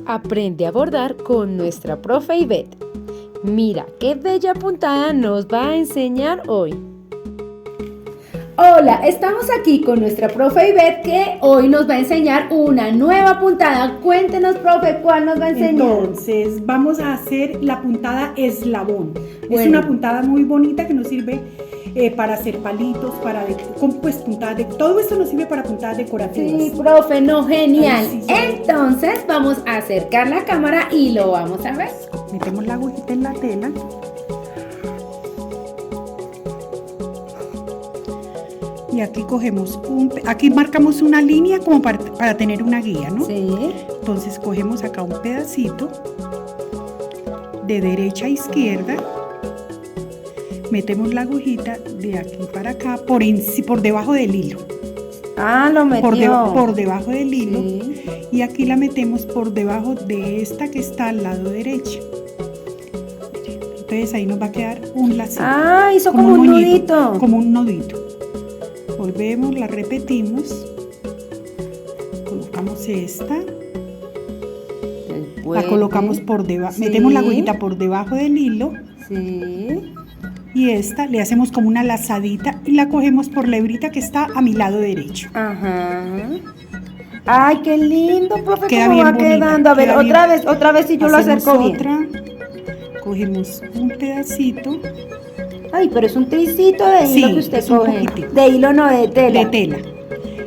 Aprende a bordar con nuestra profe Ivette. Mira qué bella puntada nos va a enseñar hoy. Hola, estamos aquí con nuestra profe Ivette que hoy nos va a enseñar una nueva puntada. Cuéntenos, profe, ¿cuál nos va a enseñar? Entonces, vamos a hacer la puntada eslabón. Bueno. Es una puntada muy bonita que nos sirve para hacer palitos, pues puntadas de... Todo esto nos sirve para puntadas decorativas. Sí, profe, no, genial. Ay, sí. Entonces, vamos a acercar la cámara y lo vamos a ver. Metemos la agujita en la tela. Y aquí cogemos aquí marcamos una línea como para tener una guía, ¿no? Sí. Entonces cogemos acá un pedacito de derecha a izquierda, metemos la agujita de aquí para acá por debajo del hilo. Ah, lo metió. Por debajo del hilo. Sí. Y aquí la metemos por debajo de esta que está al lado derecho. Entonces ahí nos va a quedar un lacito. Ah, hizo como un nudito. Como un nudito. Volvemos, la repetimos. Colocamos esta. La colocamos por debajo. Sí. Metemos la agujita por debajo del hilo. Sí. Y esta le hacemos como una lazadita y la cogemos por la hebrita que está a mi lado derecho. Ajá. Ay, qué lindo, profe, queda cómo bien va bonita, quedando. A ver, otra vez si yo lo acerco bien. Cogemos un pedacito. Ay, pero es un tricito de hilo que usted coge. De hilo, no de tela. De tela.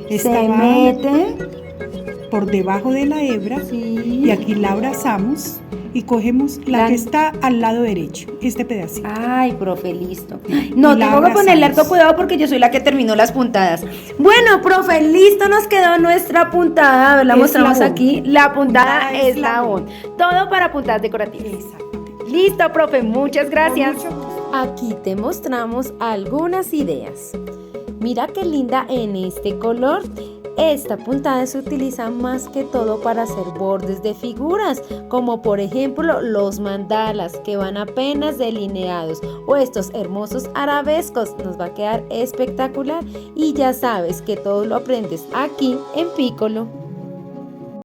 Se mete por debajo de la hebra. Sí. Y aquí la abrazamos y cogemos la que está al lado derecho, este pedacito. Ay, profe, listo. No, tengo que ponerle harto cuidado porque yo soy la que terminó las puntadas. Bueno, profe, listo nos quedó nuestra puntada. A ver, la mostramos aquí. La puntada eslabón. Todo para puntadas decorativas. Exacto. Listo, profe, muchas gracias. Aquí te mostramos algunas ideas. Mira qué linda en este color. Esta puntada se utiliza más que todo para hacer bordes de figuras, como por ejemplo los mandalas que van apenas delineados o estos hermosos arabescos. Nos va a quedar espectacular y ya sabes que todo lo aprendes aquí en Piccolo.